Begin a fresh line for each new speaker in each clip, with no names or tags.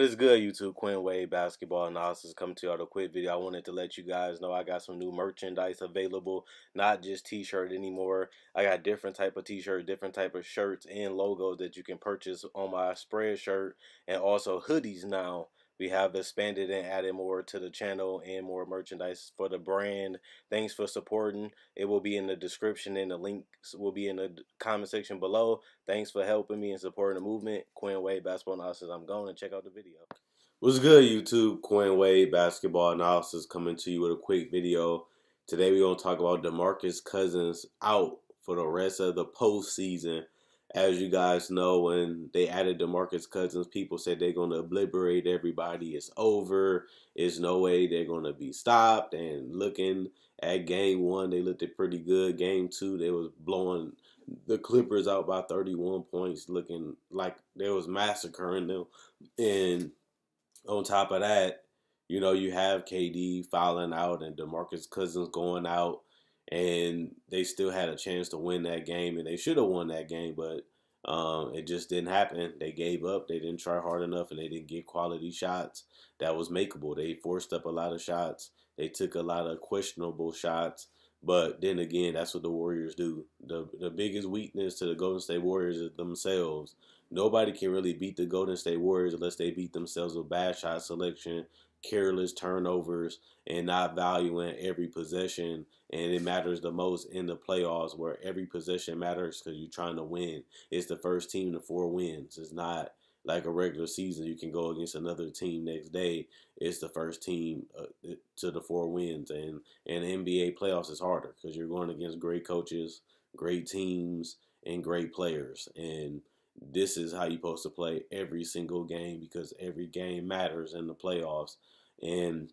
is good, YouTube? Quinn Wade Basketball Analysis coming to you with a quick video. I wanted to let you guys know I got some new merchandise available, not just t-shirt anymore. I got different type of t-shirts, different type of shirts and logos that you can purchase on my spread shirt, and also hoodies now. We have expanded and added more to the channel and more merchandise for the brand. Thanks for supporting. It will be in the description and the links will be in the comment section below. Thanks for helping me and supporting the movement. Quinn Wade Basketball Analysis. I'm going to check out the video. What's good, YouTube? Quinn Wade Basketball Analysis coming to you with a quick video. Today we're going to talk about Demarcus Cousins out for the rest of the postseason. As you guys know, when they added Demarcus Cousins, people said they're going to obliterate everybody. It's over. There's no way they're going to be stopped. And looking at game one, they looked pretty good. Game two, they was blowing the Clippers out by 31 points, looking like they was massacring them. And on top of that, you have KD fouling out and DeMarcus Cousins going out, and they still had a chance to win that game, and they should have won that game, but it just didn't happen. They gave up. They didn't try hard enough, and they didn't get quality shots that was makeable. They forced up a lot of shots. They took a lot of questionable shots. But then again, that's what the Warriors do. The biggest weakness to the Golden State Warriors is themselves. Nobody can really beat the Golden State Warriors unless they beat themselves with bad shot selection, careless turnovers, and not valuing every possession. And it matters the most in the playoffs, where every possession matters because you're trying to win. It's the first team to 4 wins. It's not like a regular season. You can go against another team next day. It's the first team to the 4 wins. And the NBA playoffs is harder because you're going against great coaches, great teams, and great players. And this is how you're supposed to play every single game, because every game matters in the playoffs. And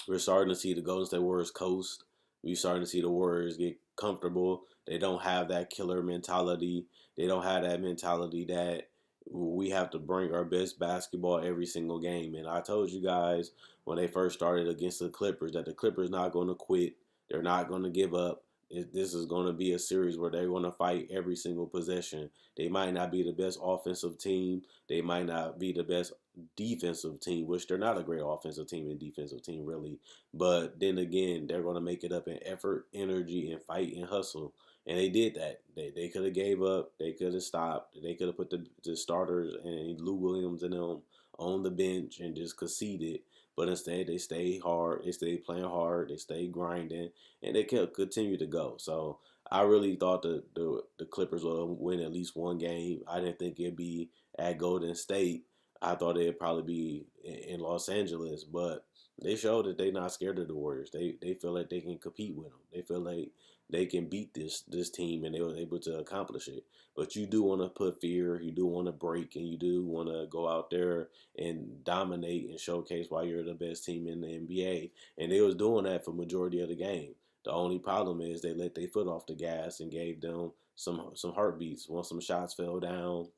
we're starting to see the Golden State Warriors coast. We're starting to see the Warriors get comfortable. They don't have that killer mentality. They don't have that mentality that we have to bring our best basketball every single game. And I told you guys when they first started against the Clippers that the Clippers not going to quit. They're not going to give up. This is going to be a series where they're going to fight every single possession. They might not be the best offensive team. They might not be the best defensive team, which they're not a great offensive team and defensive team, really. But then again, they're going to make it up in effort, energy, and fight and hustle. And they did that. They could have gave up. They could have stopped. They could have put the starters and Lou Williams and them on the bench and just conceded. But instead, they stayed hard. They stayed playing hard. They stayed grinding, and they kept continue to go. So I really thought the Clippers would win at least one game. I didn't think it'd be at Golden State. I thought it'd probably be in Los Angeles, but they showed that they're not scared of the Warriors. They feel like they can compete with them. They feel like they can beat this team, and they were able to accomplish it. But you do want to put fear, you do want to break, and you do want to go out there and dominate and showcase why you're the best team in the NBA. And they was doing that for majority of the game. The only problem is they let their foot off the gas and gave them some heartbeats. Once some shots fell down,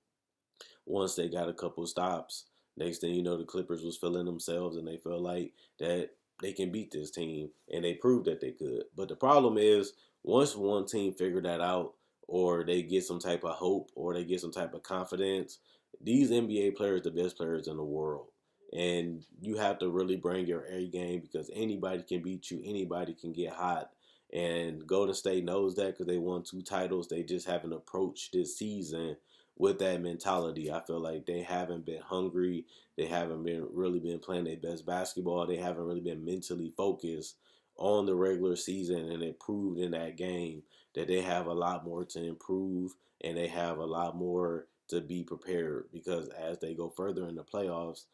once they got a couple stops, next thing you know, the Clippers was feeling themselves and they felt like that they can beat this team, and they proved that they could. But the problem is, once one team figured that out, or they get some type of hope, or they get some type of confidence, these NBA players, the best players in the world. And you have to really bring your A game, because anybody can beat you, anybody can get hot. And Golden State knows that because they won 2 titles. They just haven't approached this season with that mentality. I feel like they haven't been hungry. They haven't really been playing their best basketball. They haven't really been mentally focused on the regular season, and it proved in that game that they have a lot more to improve, and they have a lot more to be prepared, because as they go further in the playoffs,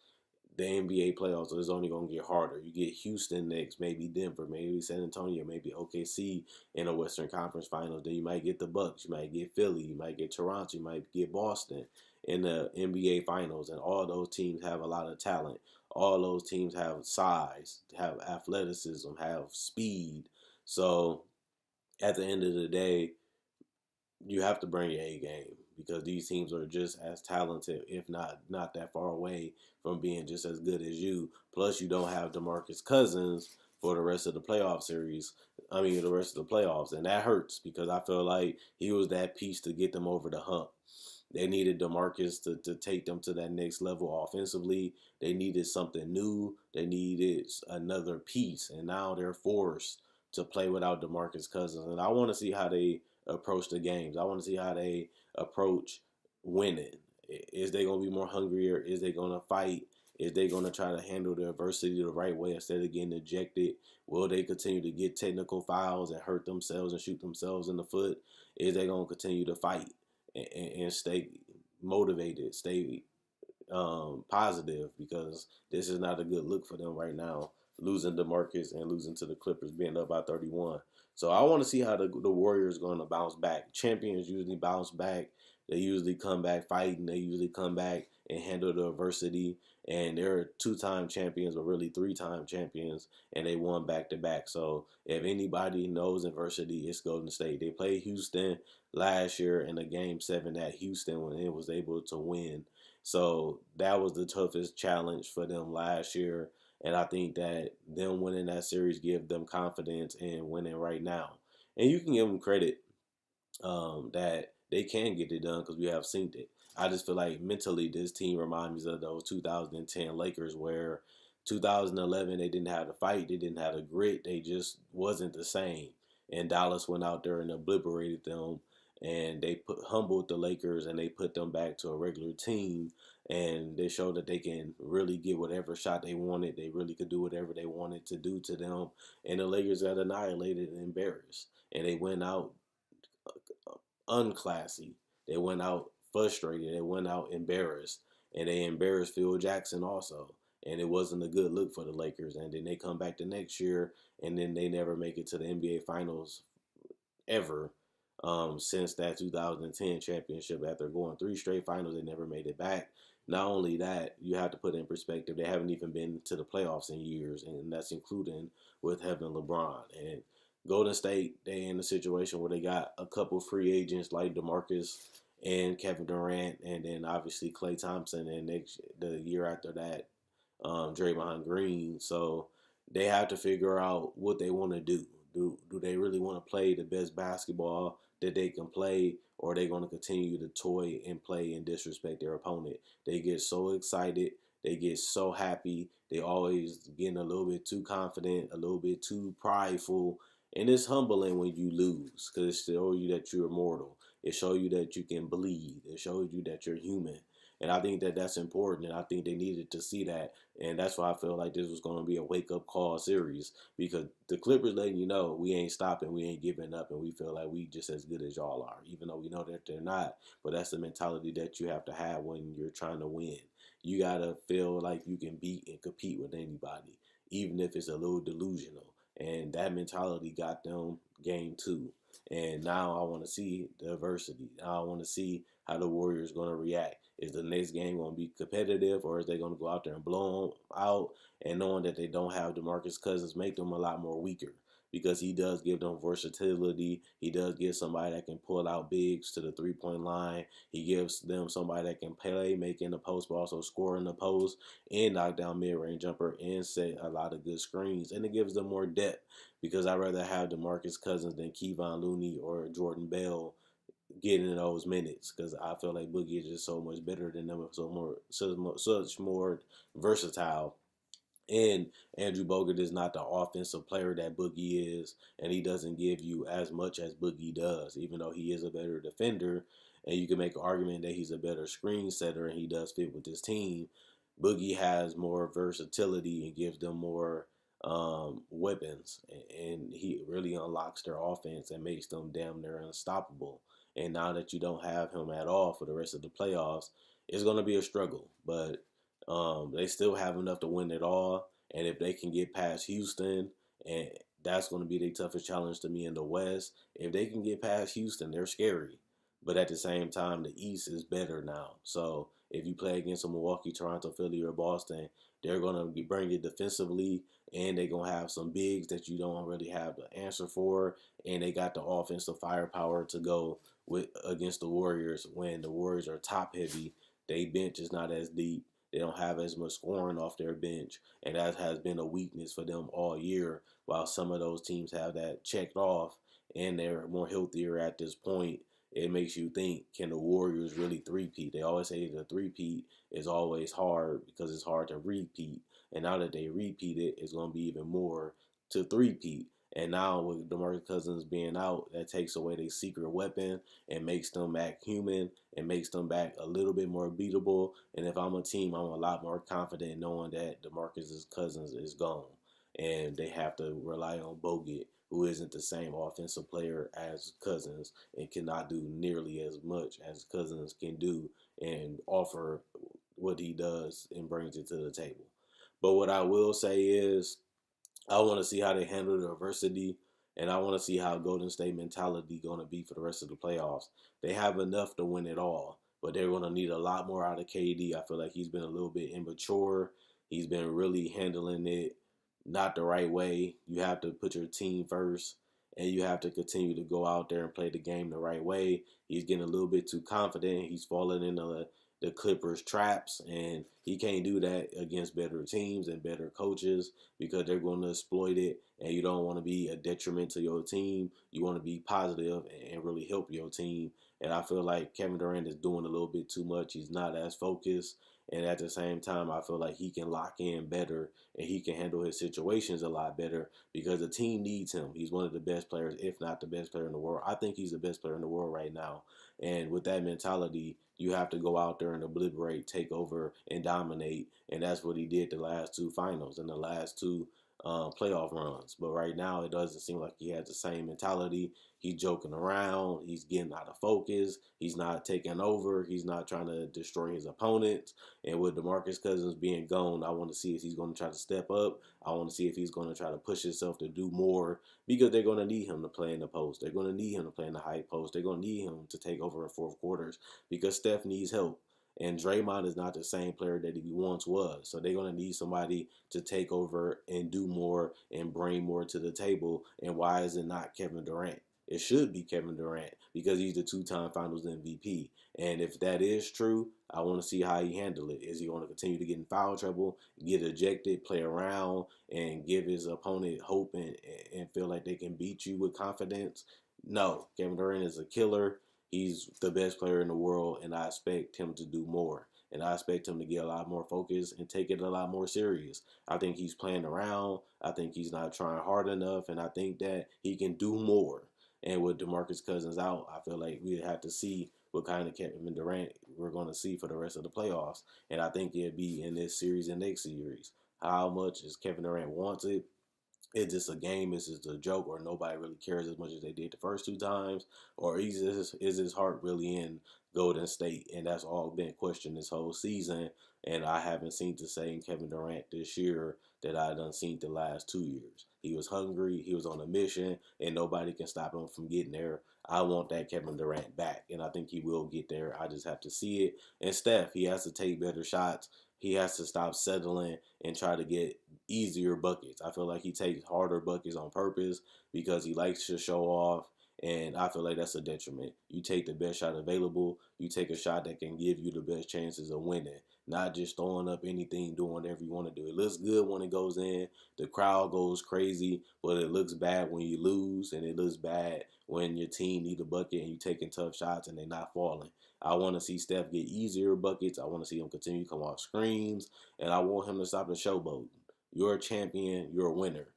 the NBA playoffs is only going to get harder. You get Houston next, maybe Denver, maybe San Antonio, maybe OKC in the Western Conference Finals. Then you might get the Bucks, you might get Philly, you might get Toronto, you might get Boston in the NBA Finals. And all those teams have a lot of talent. All those teams have size, have athleticism, have speed. So at the end of the day, you have to bring your A game, because these teams are just as talented, if not that far away from being just as good as you. Plus, you don't have DeMarcus Cousins for the rest of the playoff series. I mean, the rest of the playoffs, and that hurts, because I feel like he was that piece to get them over the hump. They needed Demarcus to take them to that next level offensively. They needed something new. They needed another piece, and now they're forced to play without Demarcus Cousins. And I want to see how they approach the games. I want to see how they approach winning. Is they going to be more hungrier? Is they going to fight? Is they going to try to handle the adversity the right way instead of getting ejected? Will they continue to get technical fouls and hurt themselves and shoot themselves in the foot? Is they going to continue to fight and stay motivated, stay positive, because this is not a good look for them right now. Losing Demarcus and losing to the Clippers, being up by 31. So I want to see how the Warriors going to bounce back. Champions usually bounce back. They usually come back fighting. They usually come back and handle the adversity. And they're two-time champions, but really three-time champions, and they won back-to-back. So if anybody knows adversity, it's Golden State. They played Houston last year in a Game 7 at Houston when it was able to win. So that was the toughest challenge for them last year. And I think that them winning that series give them confidence in winning right now. And you can give them credit that they can get it done because we have seen it. I just feel like mentally this team reminds me of those 2010 Lakers where 2011 they didn't have the fight, they didn't have the grit, they just wasn't the same. And Dallas went out there and obliterated them, and they humbled the Lakers and they put them back to a regular team, and they showed that they can really get whatever shot they wanted. They really could do whatever they wanted to do to them, and the Lakers got annihilated and embarrassed, and they went out unclassy. They went out frustrated. They went out embarrassed, and they embarrassed Phil Jackson also. And it wasn't a good look for the Lakers. And then they come back the next year, and then they never make it to the NBA Finals ever since that 2010 championship. After going three straight finals, they never made it back. Not only that, you have to put in perspective, they haven't even been to the playoffs in years, and that's including with having LeBron. And Golden State, they in a situation where they got a couple free agents like Demarcus and Kevin Durant, and then obviously Klay Thompson, and the year after that, Draymond Green. So they have to figure out what they want to do. Do they really want to play the best basketball that they can play, or are they going to continue to toy and play and disrespect their opponent? They get so excited, they get so happy, they always getting a little bit too confident, a little bit too prideful, and it's humbling when you lose because it shows you that you're immortal. It shows you that you can bleed. It shows you that you're human. And I think that that's important, and I think they needed to see that, and that's why I feel like this was going to be a wake-up call series, because the Clippers letting you know we ain't stopping, we ain't giving up, and we feel like we just as good as y'all are, even though we know that they're not. But that's the mentality that you have to have when you're trying to win. You got to feel like you can beat and compete with anybody, even if it's a little delusional. And that mentality got them game two. And now I want to see the adversity. Now I want to see how the Warriors going to react. Is the next game going to be competitive, or is they going to go out there and blow them out? And knowing that they don't have Demarcus Cousins make them a lot more weaker, because he does give them versatility. He does give somebody that can pull out bigs to the three-point line. He gives them somebody that can play, make in the post, but also score in the post and knock down mid-range jumper and set a lot of good screens. And it gives them more depth, because I'd rather have Demarcus Cousins than Kevon Looney or Jordan Bell getting those minutes, because I feel like Boogie is just so much better than them, such more versatile. And Andrew Bogut is not the offensive player that Boogie is, and he doesn't give you as much as Boogie does, even though he is a better defender. And you can make an argument that he's a better screen setter and he does fit with this team. Boogie has more versatility and gives them more weapons, and he really unlocks their offense and makes them damn near unstoppable. And now that you don't have him at all for the rest of the playoffs, it's going to be a struggle. But they still have enough to win it all. And if they can get past Houston, and that's going to be the toughest challenge to me in the West. If they can get past Houston, they're scary. But at the same time, the East is better now. So if you play against a Milwaukee, Toronto, Philly, or Boston, they're going to bring it defensively, and they're going to have some bigs that you don't really have the answer for. And they got the offensive firepower to go with against the Warriors when the Warriors are top heavy. They bench is not as deep. They don't have as much scoring off their bench, and that has been a weakness for them all year, while some of those teams have that checked off, and they're more healthier at this point. it makes you think, can the Warriors really three-peat? They always say the three-peat is always hard because it's hard to repeat. And now that they repeat it, it's going to be even more to three-peat. And now with Demarcus Cousins being out, that takes away their secret weapon and makes them act human and makes them back a little bit more beatable. And if I'm a team, I'm a lot more confident knowing that Demarcus Cousins is gone. And they have to rely on Bogut, who isn't the same offensive player as Cousins and cannot do nearly as much as Cousins can do and offer what he does and brings it to the table. But what I will say is I want to see how they handle the adversity, and I want to see how Golden State mentality going to be for the rest of the playoffs. They have enough to win it all, but they're going to need a lot more out of KD. I feel like he's been a little bit immature. He's been really handling it not the right way. You have to put your team first, and you have to continue to go out there and play the game the right way. He's getting a little bit too confident. He's falling into the Clippers' traps, and he can't do that against better teams and better coaches because they're going to exploit it, and you don't want to be a detriment to your team. You want to be positive and really help your team. And I feel like Kevin Durant is doing a little bit too much. He's not as focused. And at the same time, I feel like he can lock in better and he can handle his situations a lot better because the team needs him. He's one of the best players, if not the best player in the world. I think he's the best player in the world right now. And with that mentality, you have to go out there and obliterate, take over, and dominate. And that's what he did the last two finals and the last two playoff runs. But right now, it doesn't seem like he has the same mentality. He's joking around. He's getting out of focus. He's not taking over. He's not trying to destroy his opponents. And with DeMarcus Cousins being gone, I want to see if he's going to try to step up. I want to see if he's going to try to push himself to do more because they're going to need him to play in the post. They're going to need him to play in the high post. They're going to need him to take over in fourth quarters because Steph needs help. And Draymond is not the same player that he once was. So they're going to need somebody to take over and do more and bring more to the table. And why is it not Kevin Durant? It should be Kevin Durant because he's the two-time Finals MVP. And if that is true, I want to see how he handle it. Is he going to continue to get in foul trouble, get ejected, play around, and give his opponent hope and feel like they can beat you with confidence? No, Kevin Durant is a killer. He's the best player in the world, and I expect him to do more. And I expect him to get a lot more focused and take it a lot more serious. I think he's playing around. I think he's not trying hard enough, and I think that he can do more. And with DeMarcus Cousins out, I feel like we have to see what kind of Kevin Durant we're going to see for the rest of the playoffs. And I think it'll be in this series and next series. How much is Kevin Durant wants it? Is this a game? Is this a joke? Or nobody really cares as much as they did the first two times? Or is his heart really in Golden State? And that's all been questioned this whole season. And I haven't seen the same Kevin Durant this year that I done seen the last 2 years. He was hungry. He was on a mission, and nobody can stop him from getting there. I want that Kevin Durant back, and I think he will get there. I just have to see it. And Steph, he has to take better shots. He has to stop settling and try to get easier buckets. I feel like he takes harder buckets on purpose because he likes to show off, and I feel like that's a detriment. You take the best shot available. You take a shot that can give you the best chances of winning, not just throwing up anything, doing whatever you want to do. It looks good when it goes in. The crowd goes crazy, but it looks bad when you lose, and it looks bad when your team need a bucket and you taking tough shots and they're not falling. I want to see Steph get easier buckets. I want to see him continue to come off screens, and I want him to stop the showboat. You're a champion. You're a winner.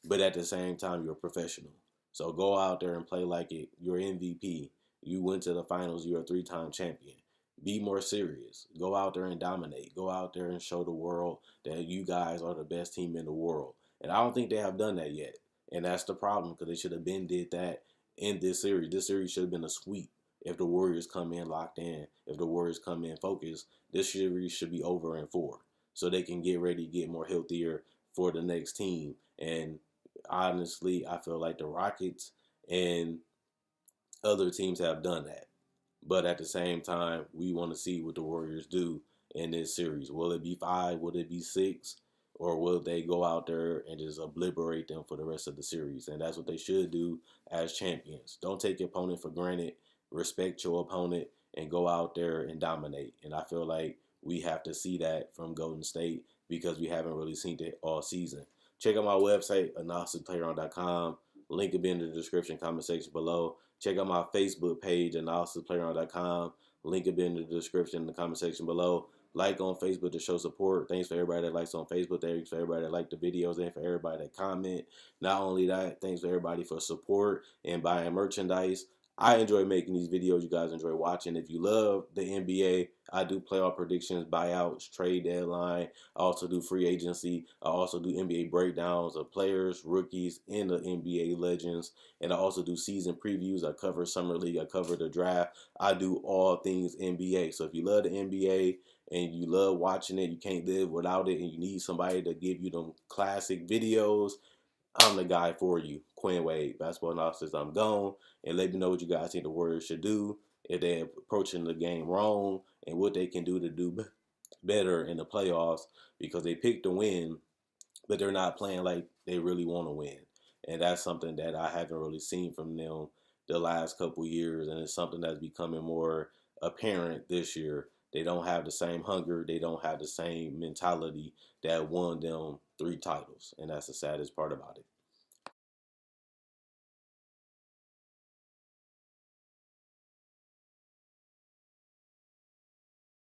But at the same time, you're a professional. So go out there and play like it. You're MVP. You went to the finals. You're a three-time champion. Be more serious. Go out there and dominate. Go out there and show the world that you guys are the best team in the world. And I don't think they have done that yet. And that's the problem because they should have been did that in this series. This series should have been a sweep. If the Warriors come in locked in, if the Warriors come in focused, this series should be over in 4. So they can get ready, get more healthier for the next team. And honestly, I feel like the Rockets and other teams have done that. But at the same time, we want to see what the Warriors do in this series. Will it be 5? Will it be 6? Or will they go out there and just obliterate them for the rest of the series? And that's what they should do as champions. Don't take your opponent for granted. Respect your opponent and go out there and dominate. And I feel like we have to see that from Golden State because we haven't really seen it all season. Check out my website, analysisplayeron.com. Link will be in the description, comment section below. Check out my Facebook page, analysisplayground.com. Link will be in the description in the comment section below. Like on Facebook to show support. Thanks for everybody that likes on Facebook. Thanks for everybody that liked the videos. And for everybody that comment. Not only that, thanks for everybody for support and buying merchandise. I enjoy making these videos. You guys enjoy watching. If you love the NBA, I do playoff predictions, buyouts, trade deadline. I also do free agency. I also do NBA breakdowns of players, rookies, and the NBA legends. And I also do season previews. I cover Summer League. I cover the draft. I do all things NBA. So if you love the NBA and you love watching it, you can't live without it, and you need somebody to give you them classic videos, I'm the guy for you. Quinn Wade, basketball analysis. I'm gone. And let me know what you guys think the Warriors should do if they're approaching the game wrong and what they can do to do better in the playoffs, because they picked to win, but they're not playing like they really want to win. And that's something that I haven't really seen from them the last couple years, and it's something that's becoming more apparent this year. They don't have the same hunger. They don't have the same mentality that won them 3 titles, and that's the saddest part about it.